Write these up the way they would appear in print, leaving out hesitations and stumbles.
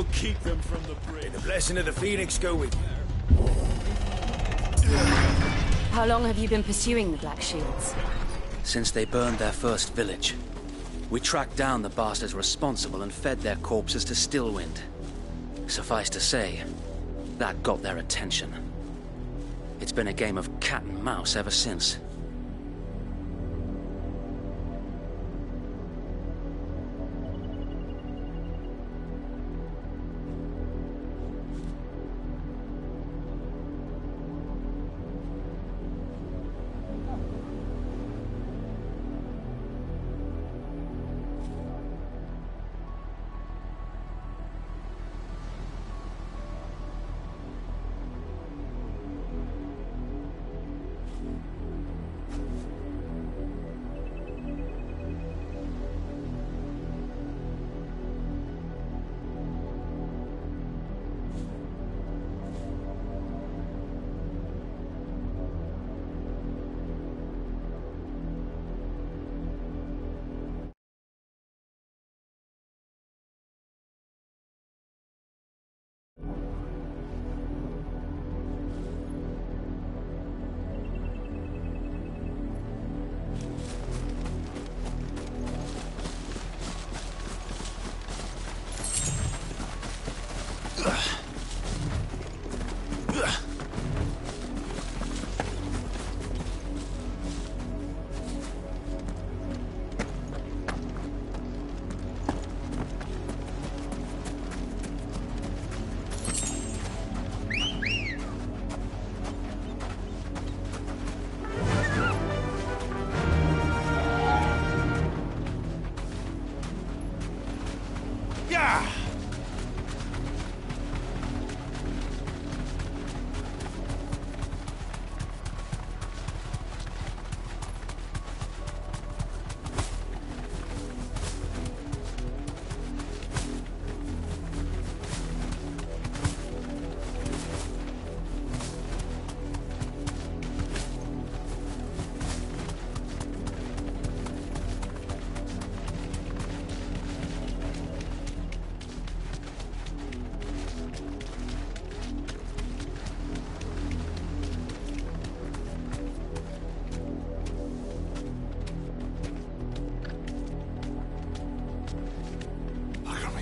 We'll keep them from the bridge. May the blessing of the Phoenix go with you. How long have you been pursuing the Black Shields? Since they burned their first village. We tracked down the bastards responsible and fed their corpses to Stillwind. Suffice to say, that got their attention. It's been a game of cat and mouse ever since.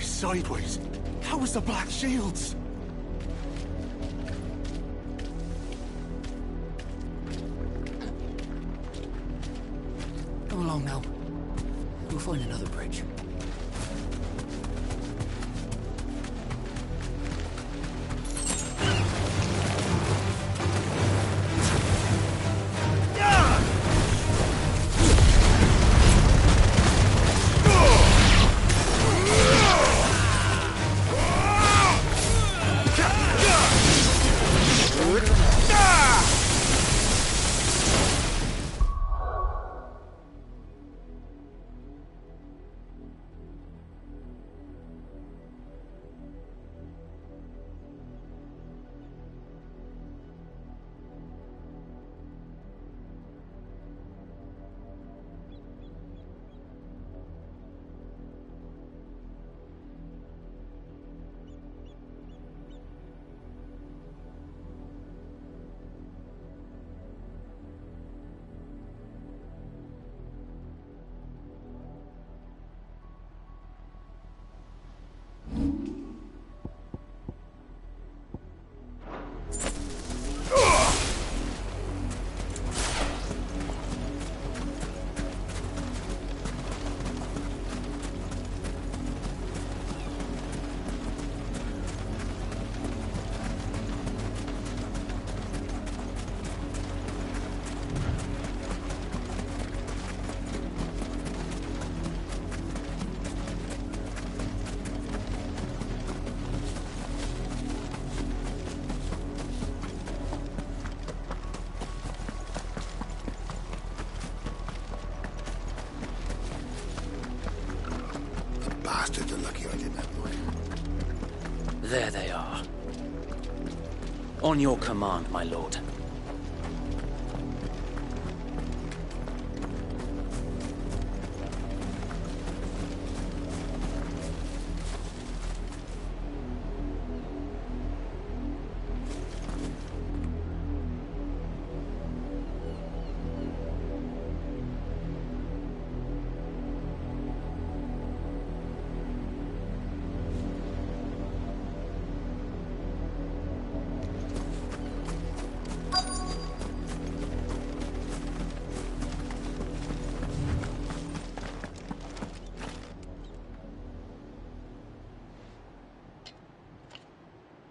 Sideways. How was the Black Shields? Come along now. We'll find another bridge. Bastards are lucky I didn't have mine. There they are. On your command, my lord.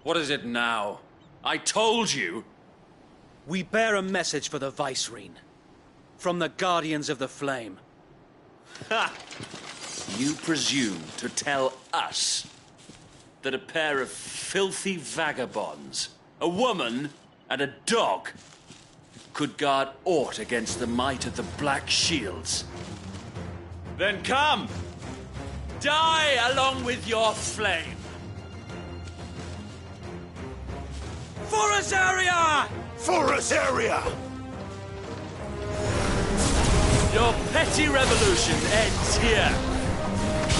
What is it now? I told you! We bear a message for the Vicereine. From the Guardians of the Flame. Ha! You presume to tell us that a pair of filthy vagabonds, a woman and a dog, could guard aught against the might of the Black Shields? Then come! Die along with your flame! For us, area! For us, area! Your petty revolution ends here.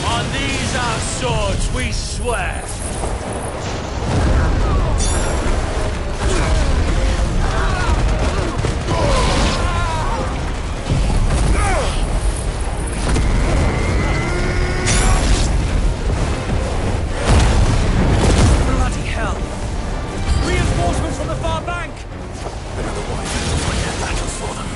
On these our swords we swear. Bloody hell! Reinforcements from the far bank! Another one. Fight that battle for them.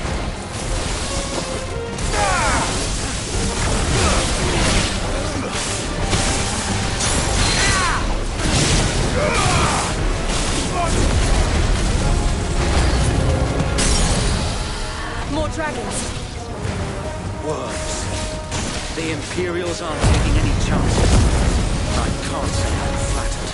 More dragons. Worms. The Imperials aren't taking any chances. I can't say I'm flattered.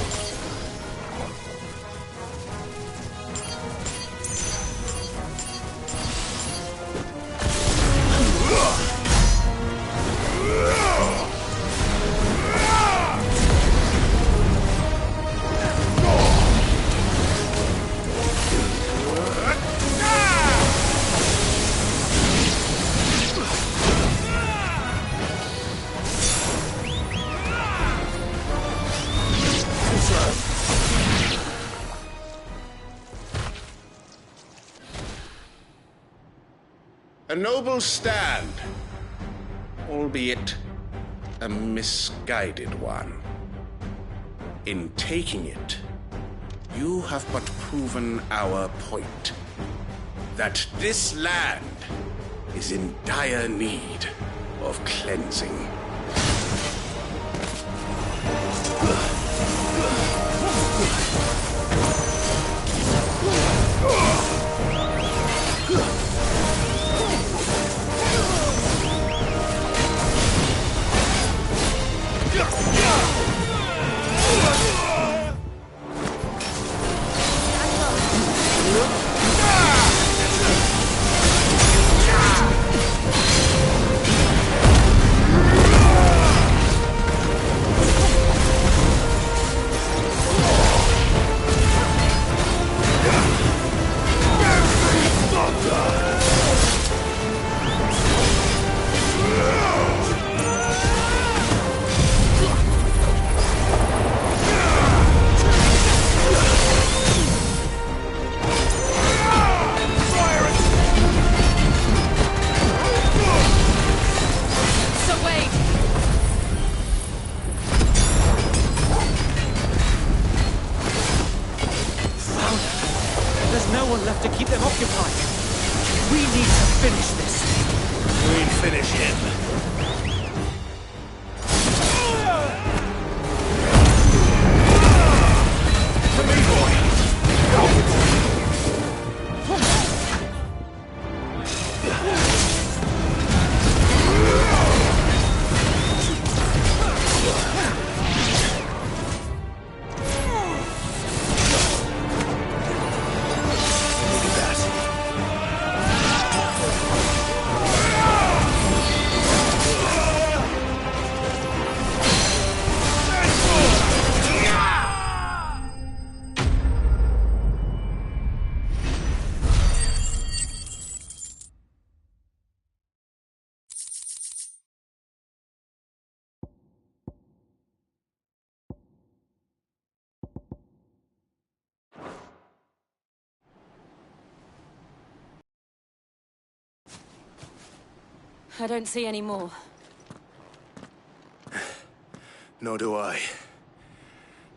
A noble stand, albeit a misguided one. In taking it, you have but proven our point, that this land is in dire need of cleansing. To keep them occupied. We need to finish this. We'll finish him. To me, boy. I don't see any more. Nor do I.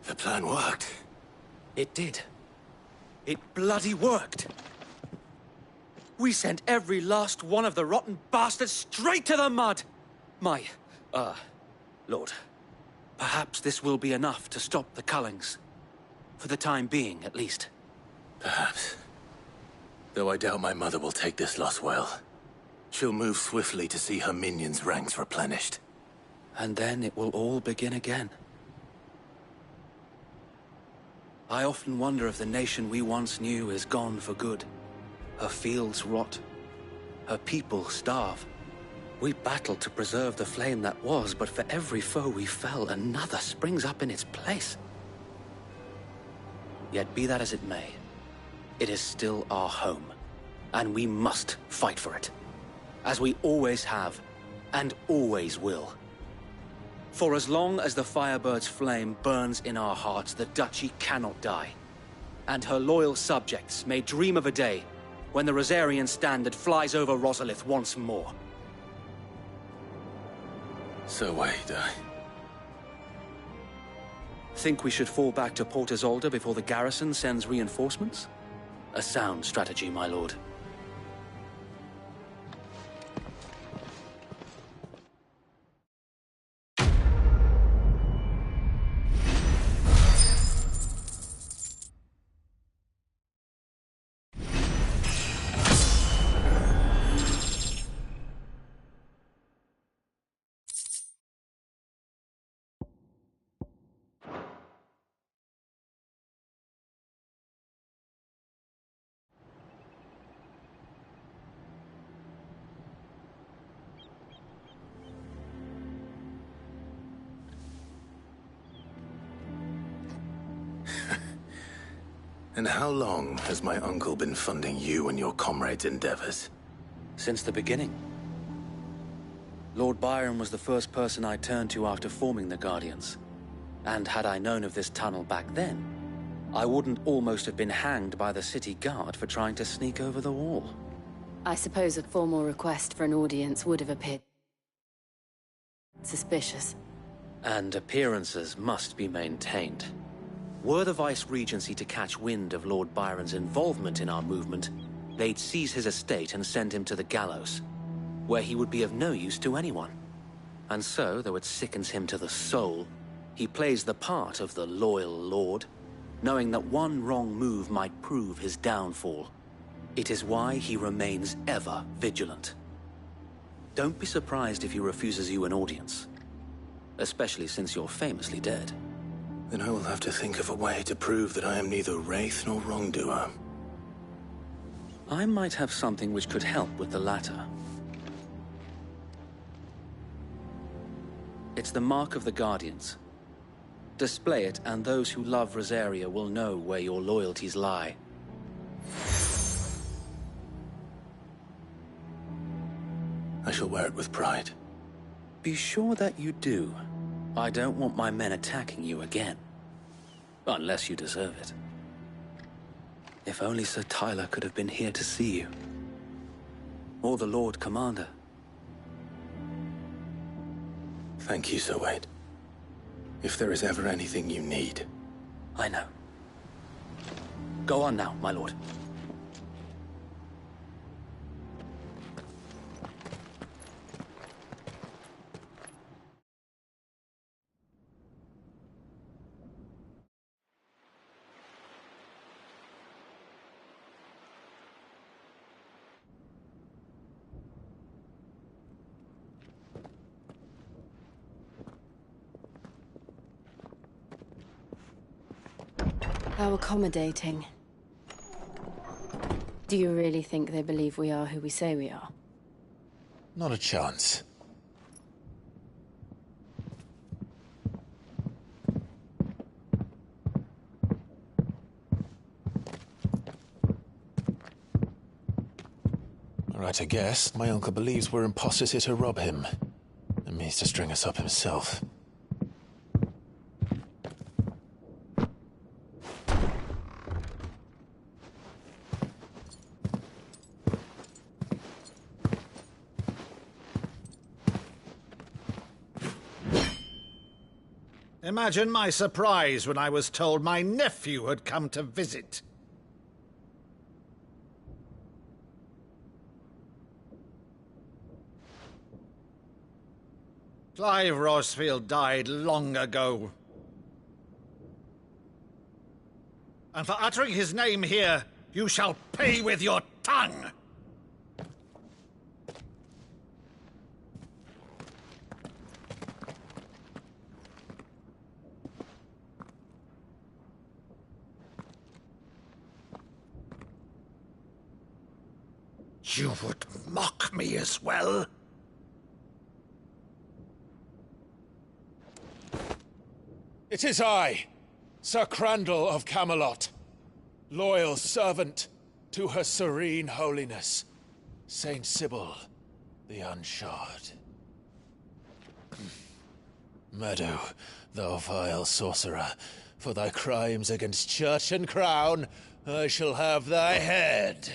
The plan worked. It did. It bloody worked. We sent every last one of the rotten bastards straight to the mud! My, Lord, perhaps this will be enough to stop the Cullings. For the time being, at least. Perhaps. Though I doubt my mother will take this loss well. She'll move swiftly to see her minions' ranks replenished. And then it will all begin again. I often wonder if the nation we once knew is gone for good. Her fields rot. Her people starve. We battled to preserve the flame that was, but for every foe we fell, another springs up in its place. Yet be that as it may, it is still our home, and we must fight for it. As we always have, and always will. For as long as the Firebird's flame burns in our hearts, the Duchy cannot die. And her loyal subjects may dream of a day when the Rosarian standard flies over Rosalith once more. So wait, Think we should fall back to Port Isolde before the garrison sends reinforcements? A sound strategy, my lord. And how long has my uncle been funding you and your comrades' endeavors? Since the beginning. Lord Byron was the first person I turned to after forming the Guardians. And had I known of this tunnel back then, I wouldn't almost have been hanged by the city guard for trying to sneak over the wall. I suppose a formal request for an audience would have appeared suspicious. And appearances must be maintained. Were the Vice-Regency to catch wind of Lord Byron's involvement in our movement, they'd seize his estate and send him to the gallows, where he would be of no use to anyone. And so, though it sickens him to the soul, he plays the part of the loyal lord, knowing that one wrong move might prove his downfall. It is why he remains ever vigilant. Don't be surprised if he refuses you an audience, especially since you're famously dead. Then I will have to think of a way to prove that I am neither wraith nor wrongdoer. I might have something which could help with the latter. It's the mark of the Guardians. Display it, and those who love Rosaria will know where your loyalties lie. I shall wear it with pride. Be sure that you do. I don't want my men attacking you again. Unless you deserve it. If only Sir Tyler could have been here to see you. Or the Lord Commander. Thank you, Sir Wade. If there is ever anything you need. I know. Go on now, my lord. How accommodating. Do you really think they believe we are who we say we are? Not a chance. Right, I guess. My uncle believes we're imposters here to rob him. And means to string us up himself. Imagine my surprise when I was told my nephew had come to visit. Clive Rosfield died long ago. And for uttering his name here, you shall pay with your tongue! You would mock me as well? It is I, Sir Crandall of Camelot, loyal servant to Her Serene Holiness, Saint Sybil the Unshod. Meadow, thou vile sorcerer, for thy crimes against church and crown, I shall have thy head.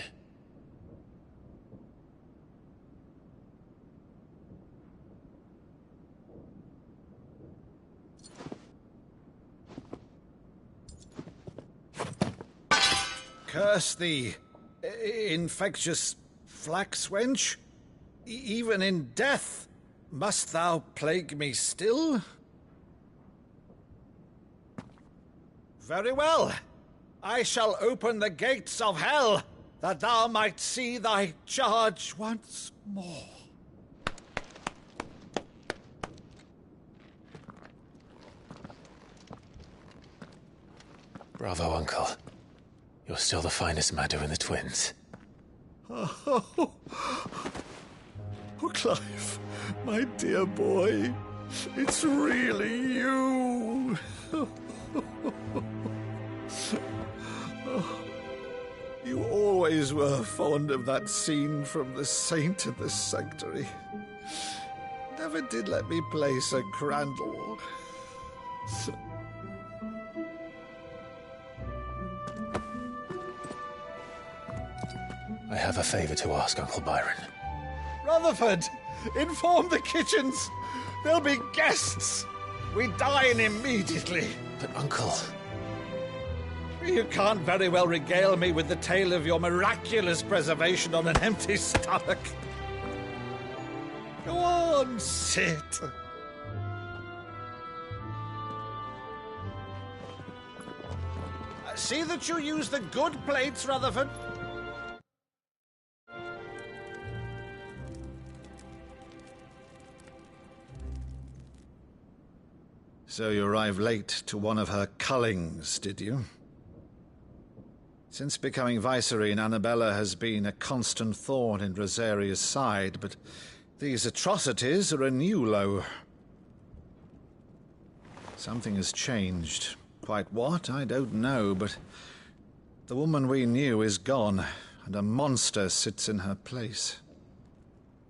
Curse thee, infectious flax wench. Even in death, must thou plague me still? Very well. I shall open the gates of hell, that thou might see thy charge once more. Bravo, Uncle. You're still the finest Meadow in the twins. Oh, Clive, my dear boy, it's really you. You always were fond of that scene from The Saint in the Sanctuary. Never did let me play Sir Crandall. I have a favor to ask, Uncle Byron. Rutherford, inform the kitchens. There'll be guests. We dine immediately. But, Uncle... You can't very well regale me with the tale of your miraculous preservation on an empty stomach. Go on, sit. See that you use the good plates, Rutherford. So you arrived late to one of her cullings, did you? Since becoming Vicereine, Annabella has been a constant thorn in Rosaria's side, but these atrocities are a new low. Something has changed. Quite what, I don't know, but the woman we knew is gone, and a monster sits in her place.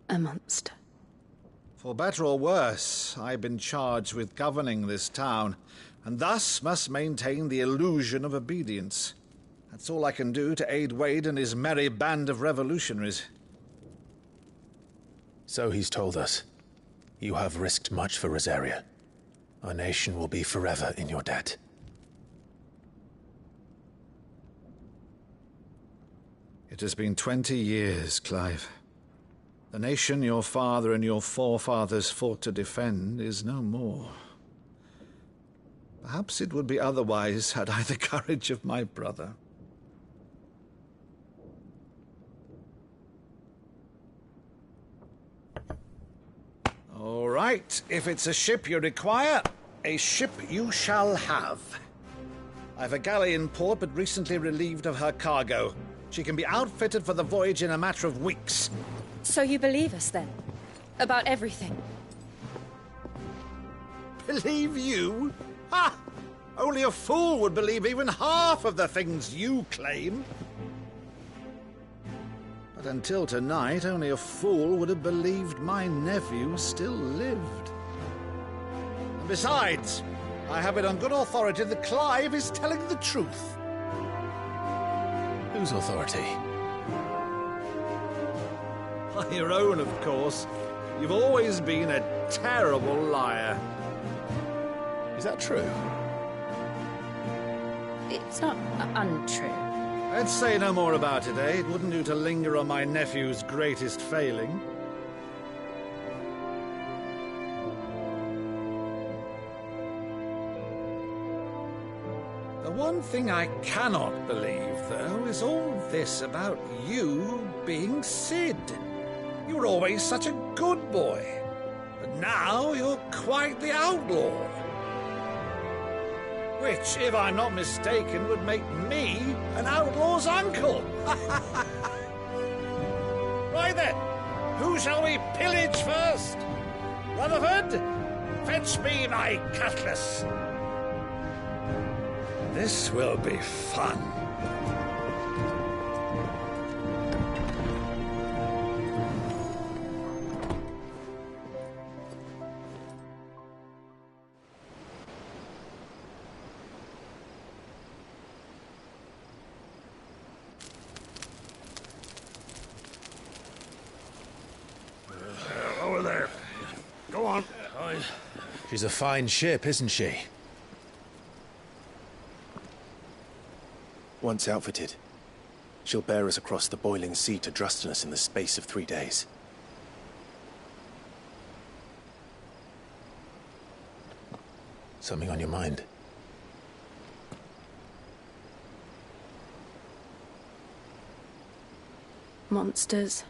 A monster. For better or worse, I've been charged with governing this town, and thus must maintain the illusion of obedience. That's all I can do to aid Wade and his merry band of revolutionaries. So he's told us. You have risked much for Rosaria. Our nation will be forever in your debt. It has been 20 years, Clive. The nation your father and your forefathers fought to defend is no more. Perhaps it would be otherwise had I the courage of my brother. All right, if it's a ship you require, a ship you shall have. I've a galley in port, but recently relieved of her cargo. She can be outfitted for the voyage in a matter of weeks. So you believe us, then? About everything? Believe you? Ha! Only a fool would believe even half of the things you claim. But until tonight, only a fool would have believed my nephew still lived. And besides, I have it on good authority that Clive is telling the truth. Whose authority? Your own, of course. You've always been a terrible liar. Is that true? It's not untrue. Let's say no more about it, eh? It wouldn't do to linger on my nephew's greatest failing. The one one thing I cannot believe, though, is all this about you being Sid. You were always such a good boy, but now you're quite the outlaw. Which, if I'm not mistaken, would make me an outlaw's uncle. Right then, who shall we pillage first? Rutherford, fetch me my cutlass. This will be fun. Over there. Go on. She's a fine ship, isn't she? Once outfitted, she'll bear us across the boiling sea to Drustinus in the space of 3 days. Something on your mind? Monsters.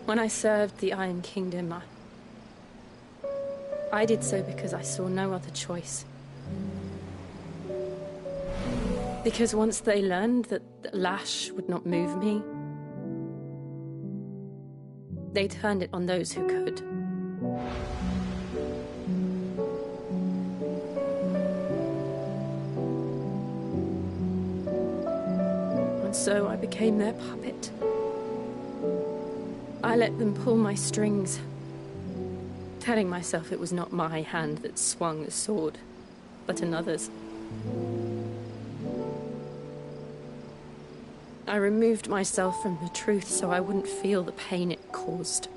When I served the Iron Kingdom, I did so because I saw no other choice. Because once they learned that the lash would not move me, they turned it on those who could. And so I became their puppet. I let them pull my strings, telling myself it was not my hand that swung the sword, but another's. I removed myself from the truth so I wouldn't feel the pain it caused.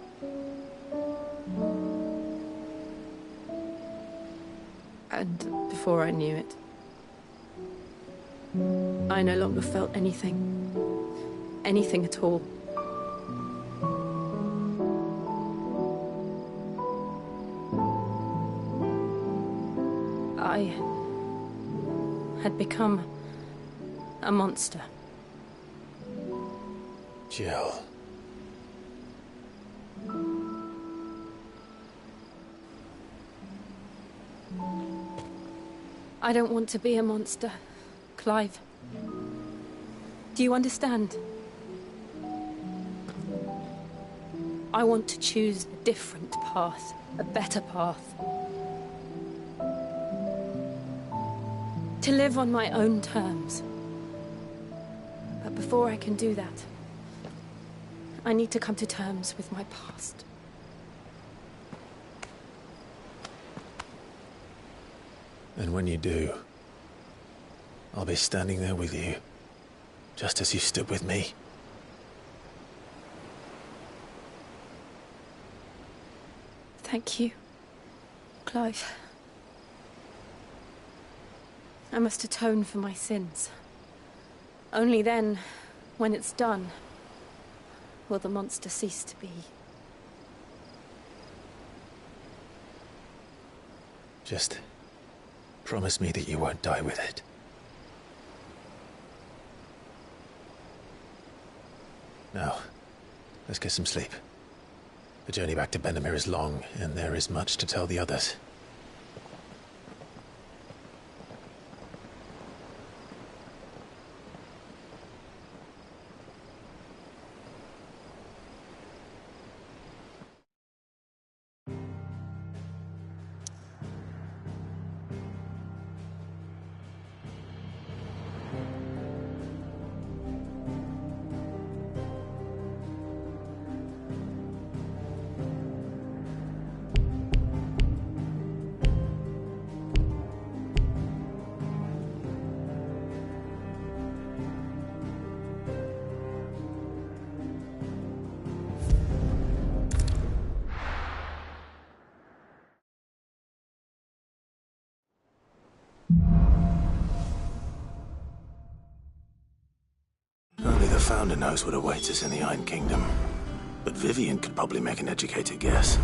And before I knew it, I no longer felt anything. Anything at all. I had become a monster. Jill. I don't want to be a monster, Clive. Do you understand? I want to choose a different path, a better path. To live on my own terms. But before I can do that, I need to come to terms with my past. And when you do, I'll be standing there with you, just as you stood with me. Thank you, Clive. I must atone for my sins. Only then, when it's done, will the monster cease to be. Just promise me that you won't die with it. Now, let's get some sleep. The journey back to Benamir is long, and there is much to tell the others. Only the Founder knows what awaits us in the Iron Kingdom. But Vivian could probably make an educated guess.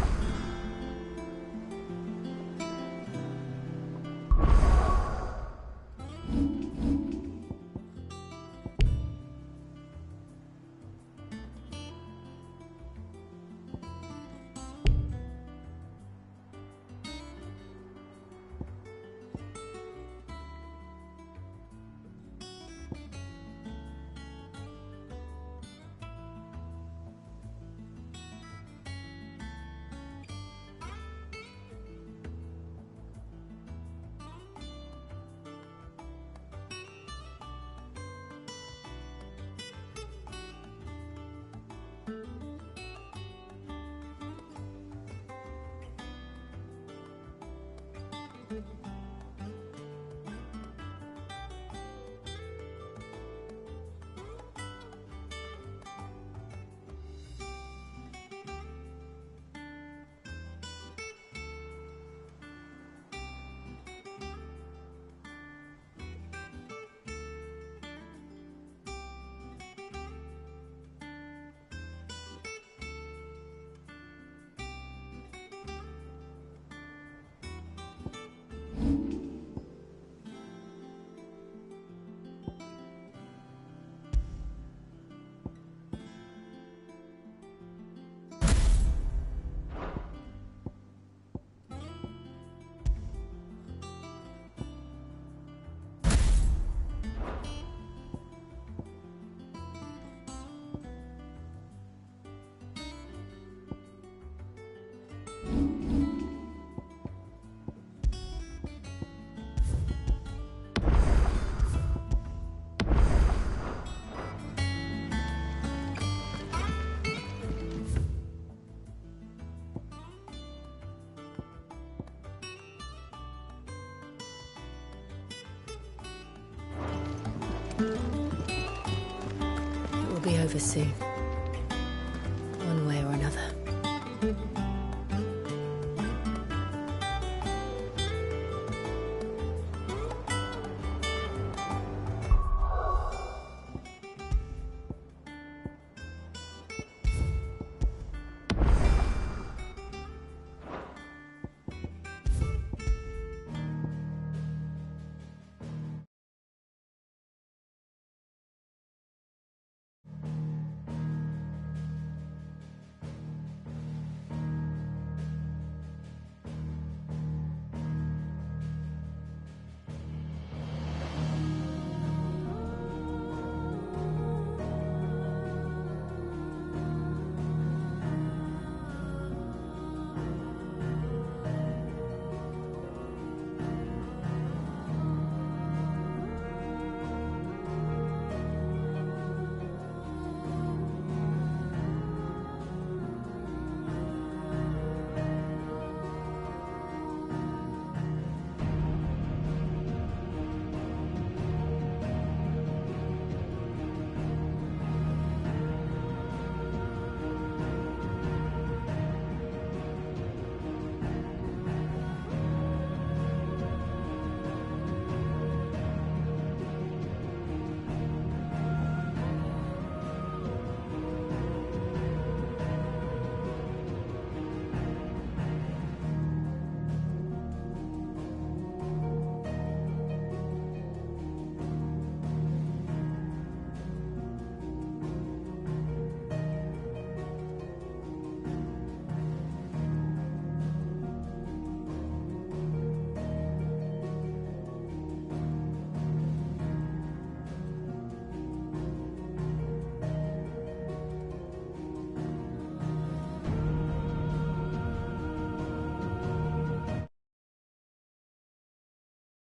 over soon.